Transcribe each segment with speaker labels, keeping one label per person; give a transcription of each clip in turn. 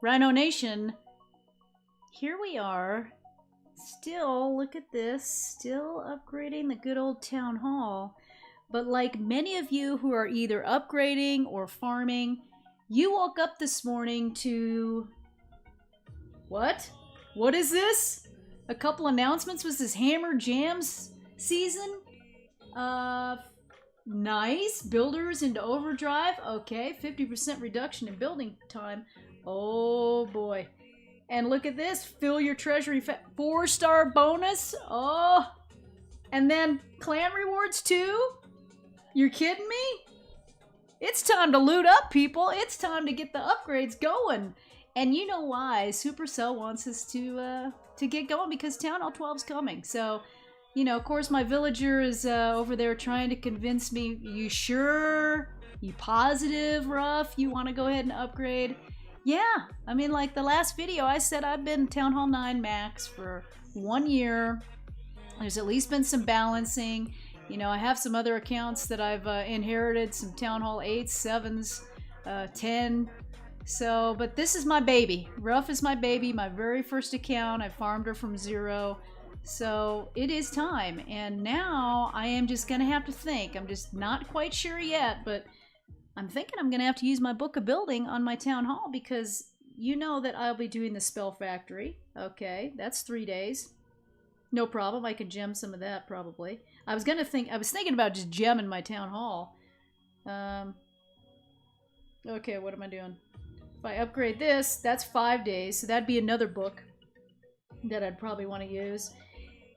Speaker 1: Rhino Nation, here we are. Still, look at this, still upgrading the good old town hall. But like many of you who are either upgrading or farming, you woke up this morning to... What? What is this? A couple announcements? Was this Hammer Jams season? Nice. Builders into overdrive. Okay, 50% reduction in building time. Oh boy. And look at this. Fill your treasury 4-star bonus. Oh. And then clan rewards too? You're kidding me? It's time to loot up, people. It's time to get the upgrades going. And you know why? Supercell wants us to get going because Town Hall 12 is coming. So, you know, of course, my villager is over there trying to convince me. You sure? You positive, Ruff? You want to go ahead and upgrade? Yeah. I mean, like the last video, I said I've been Town Hall 9 max for 1 year. There's at least been some balancing. You know, I have some other accounts that I've inherited, some Town Hall 8s, 7s, 10. So, but this is my baby. Ruff is my baby, my very first account. I farmed her from 0. So it is time. And now I am just going to have to think. I'm just not quite sure yet, but I'm thinking I'm going to have to use my book of building on my town hall because you know that I'll be doing the spell factory. Okay, that's 3 days. No problem. I can gem some of that probably. I was thinking about just gemming my town hall. Okay, what am I doing? If I upgrade this, that's 5 days, so that'd be another book that I'd probably want to use.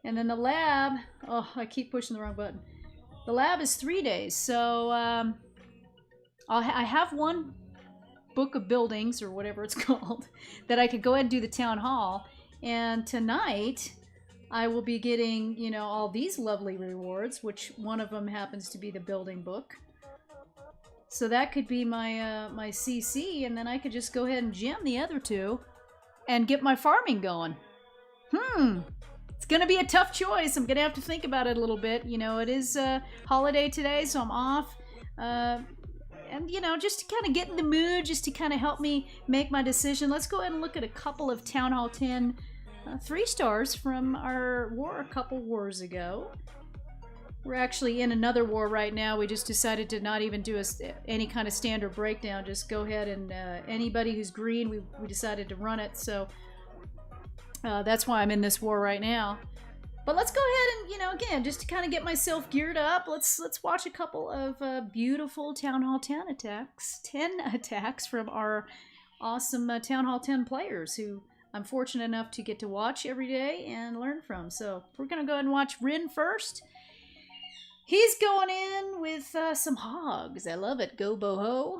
Speaker 1: And then the lab, oh, I keep pushing the wrong button. The lab is 3 days, so I have one book of buildings, or whatever it's called, that I could go ahead and do the town hall. And tonight, I will be getting, you know, all these lovely rewards, which one of them happens to be the building book. So that could be my my CC, and then I could just go ahead and gem the other two and get my farming going. It's going to be a tough choice. I'm going to have to think about it a little bit. You know, it is holiday today, so I'm off. And, you know, just to kind of get in the mood, just to kind of help me make my decision, let's go ahead and look at a couple of Town Hall 10 3 stars from our war a couple wars ago. We're actually in another war right now. We just decided to not even do any kind of standard breakdown. Just go ahead and anybody who's green, we decided to run it. So that's why I'm in this war right now. But let's go ahead and, you know, again, just to kind of get myself geared up, let's watch a couple of beautiful Town Hall 10 attacks from our awesome Town Hall 10 players who I'm fortunate enough to get to watch every day and learn from. So we're going to go ahead and watch Rin first. He's going in with some hogs. I love it. Go boho.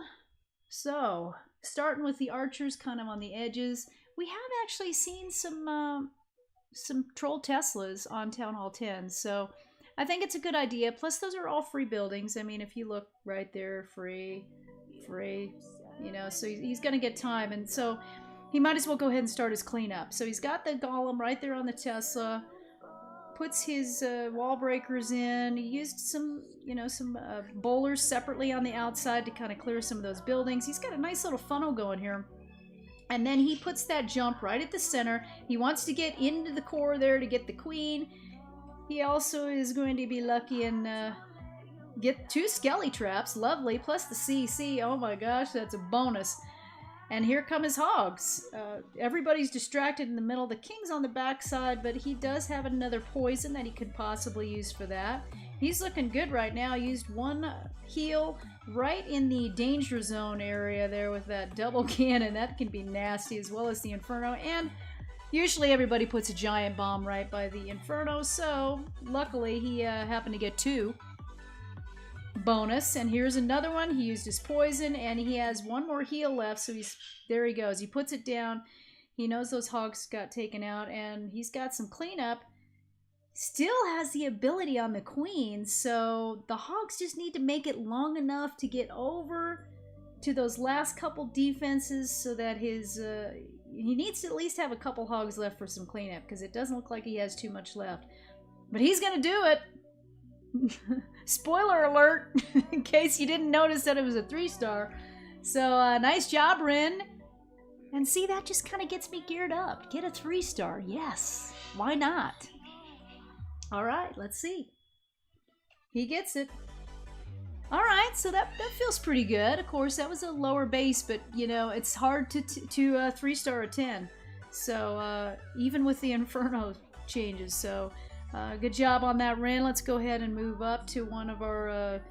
Speaker 1: So, starting with the archers kind of on the edges. We have actually seen some troll Teslas on Town Hall 10. So, I think it's a good idea. Plus, those are all free buildings. I mean, if you look right there, free. You know, so he's going to get time. And so, he might as well go ahead and start his cleanup. So, he's got the golem right there on the Tesla. Puts his wall breakers in. He used some, you know, some bowlers separately on the outside to kind of clear some of those buildings. He's got a nice little funnel going here. And then he puts that jump right at the center. He wants to get into the core there to get the queen. He also is going to be lucky and get 2 skelly traps. Lovely. Plus the CC. Oh my gosh, that's a bonus. And here come his hogs. Everybody's distracted in the middle. The king's on the backside, but he does have another poison that he could possibly use for that. He's looking good right now. Used 1 heal right in the danger zone area there with that double cannon. That can be nasty, as well as the Inferno. And usually everybody puts a giant bomb right by the Inferno, so luckily he happened to get 2. Bonus. And here's another one. He used his poison and he has 1 more heal left, so there he goes. He puts it down. He knows those hogs got taken out and he's got some cleanup. Still has the ability on the queen, so the hogs just need to make it long enough to get over to those last couple defenses so that his he needs to at least have a couple hogs left for some cleanup because it doesn't look like he has too much left. But he's gonna do it. Spoiler alert, in case you didn't notice that it was a 3-star. So, nice job, Rin. And see, that just kind of gets me geared up. Get a 3-star. Yes. Why not? All right, let's see. He gets it. All right, so that feels pretty good. Of course, that was a lower base, but, you know, it's hard to 3-star a 10. So even with the Inferno changes. So good job on that, Rin. Let's go ahead and move up to one of our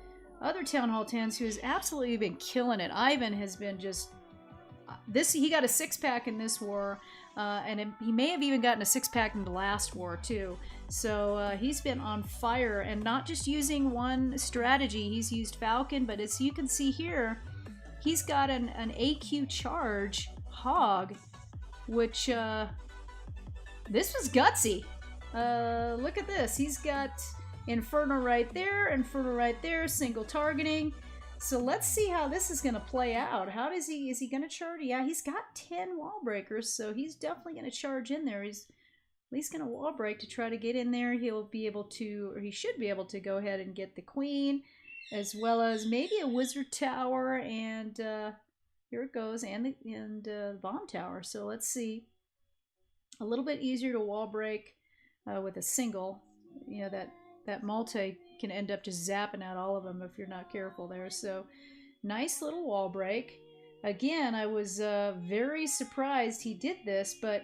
Speaker 1: other Town Hall 10s who has absolutely been killing it. Ivan has been just... he got a 6-pack in this war, and he may have even gotten a 6-pack in the last war too. So he's been on fire, and not just using one strategy. He's used Falcon, but as you can see here, he's got an AQ charge hog, which this was gutsy. Look at this. He's got Inferno right there, single targeting. So let's see how this is going to play out. How is he going to charge? Yeah, he's got 10 wall breakers, so he's definitely going to charge in there. He's at least going to wall break to try to get in there. He'll be able to, or he should be able to go ahead and get the queen, as well as maybe a wizard tower, and here it goes, and the bomb tower. So let's see. A little bit easier to wall break with a single. You know, that multi can end up just zapping out all of them if you're not careful there. So nice little wall break. Again, I was very surprised he did this, but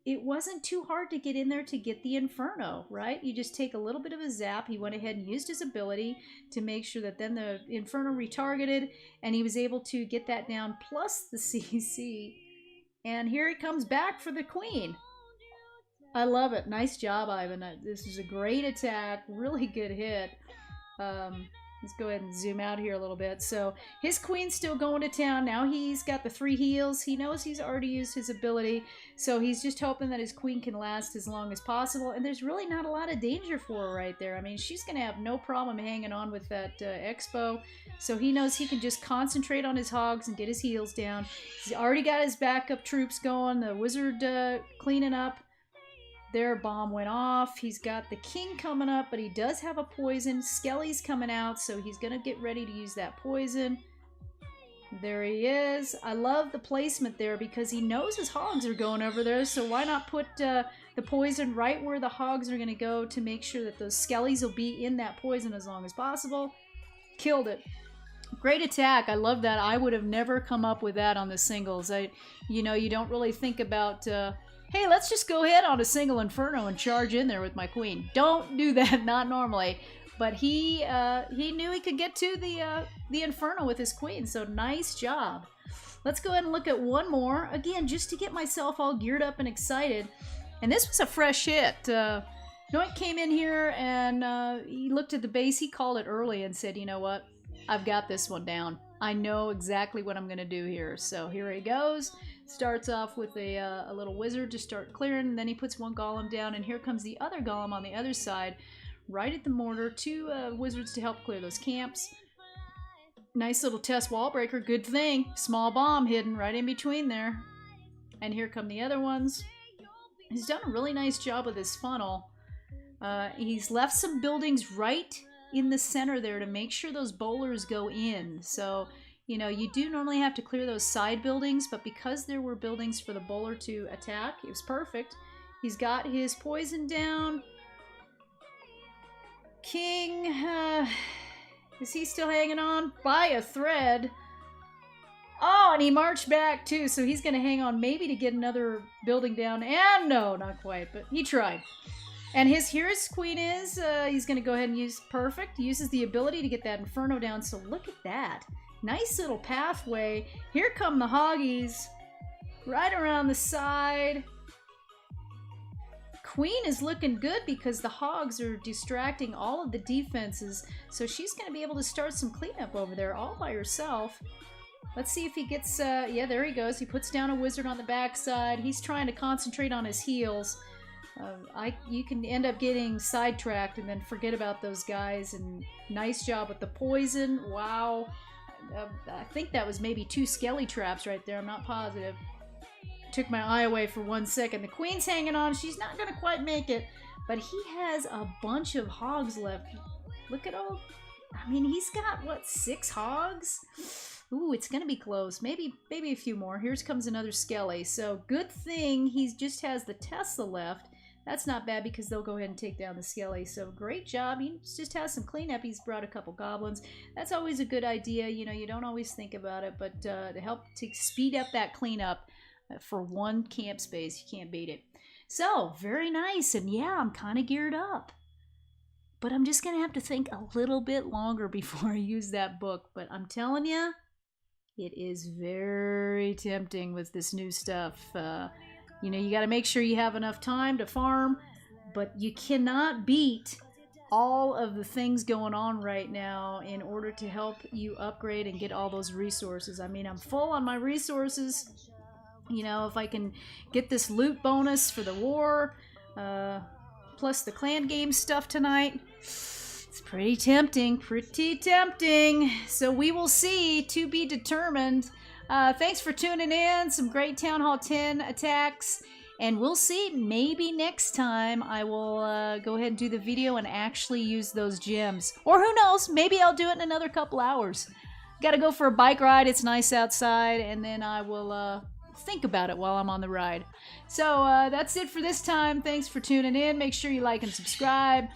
Speaker 1: it wasn't too hard to get in there to get the Inferno, right? You just take a little bit of a zap. He went ahead and used his ability to make sure that then the Inferno retargeted, and he was able to get that down plus the CC. And here he comes back for the queen. I love it. Nice job, Ivan. This is a great attack. Really good hit. Let's go ahead and zoom out here a little bit. So his queen's still going to town. Now he's got the 3 heals. He knows he's already used his ability. So he's just hoping that his queen can last as long as possible. And there's really not a lot of danger for her right there. I mean, she's going to have no problem hanging on with that expo. So he knows he can just concentrate on his hogs and get his heals down. He's already got his backup troops going. The wizard cleaning up. Their bomb went off. He's got the king coming up, but he does have a poison. Skelly's coming out, so he's going to get ready to use that poison. There he is. I love the placement there because he knows his hogs are going over there, so why not put the poison right where the hogs are going to go to make sure that those Skellies will be in that poison as long as possible. Killed it. Great attack. I love that. I would have never come up with that on the singles. You know, you don't really think about... hey, let's just go ahead on a single Inferno and charge in there with my queen. Don't do that, not normally. But he knew he could get to the Inferno with his queen, so nice job. Let's go ahead and look at one more. Again, just to get myself all geared up and excited. And this was a fresh hit. Noenk came in here and he looked at the base. He called it early and said, you know what? I've got this one down. I know exactly what I'm going to do here. So here he goes. Starts off with a little wizard to start clearing, and then he puts one golem down, and here comes the other golem on the other side, right at the mortar. 2 wizards to help clear those camps. Nice little test wall breaker, good thing. Small bomb hidden right in between there. And here come the other ones. He's done a really nice job with his funnel. He's left some buildings right in the center there to make sure those bowlers go in. So... you know, you do normally have to clear those side buildings, but because there were buildings for the bowler to attack, it was perfect. He's got his poison down. King, is he still hanging on? By a thread. Oh, and he marched back too, so he's going to hang on maybe to get another building down. And no, not quite, but he tried. And here his queen is. He's going to go ahead and use perfect. He uses the ability to get that Inferno down, so look at that. Nice little pathway. Here come the hoggies. Right around the side. Queen is looking good because the hogs are distracting all of the defenses. So she's going to be able to start some cleanup over there all by herself. Let's see if he gets... yeah, there he goes. He puts down a wizard on the backside. He's trying to concentrate on his heals. You can end up getting sidetracked and then forget about those guys. And nice job with the poison. Wow. I think that was maybe 2 skelly traps right there. I'm not positive. Took my eye away for 1 second. The queen's hanging on. She's not going to quite make it. But he has a bunch of hogs left. Look at all... I mean, he's got, what, 6 hogs? Ooh, it's going to be close. Maybe a few more. Here comes another Skelly. So good thing he just has the Tesla left. That's not bad because they'll go ahead and take down the Skelly. So great job. He just has some cleanup. He's brought a couple goblins. That's always a good idea. You know, you don't always think about it, but to help to speed up that cleanup for one camp space, you can't beat it. So very nice. And yeah, I'm kind of geared up. But I'm just going to have to think a little bit longer before I use that book. But I'm telling you, it is very tempting with this new stuff. You know, you got to make sure you have enough time to farm, but you cannot beat all of the things going on right now in order to help you upgrade and get all those resources. I mean, I'm full on my resources. You know, if I can get this loot bonus for the war, plus the clan game stuff tonight, it's pretty tempting, So we will see, to be determined. Thanks for tuning in. Some great Town Hall 10 attacks. And we'll see. Maybe next time I will go ahead and do the video and actually use those gems. Or who knows, maybe I'll do it in another couple hours. Gotta go for a bike ride. It's nice outside. And then I will think about it while I'm on the ride. So that's it for this time. Thanks for tuning in. Make sure you like and subscribe.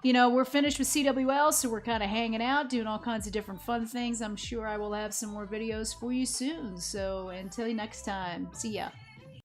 Speaker 1: You know, we're finished with CWL, so we're kind of hanging out, doing all kinds of different fun things. I'm sure I will have some more videos for you soon. So until next time, see ya.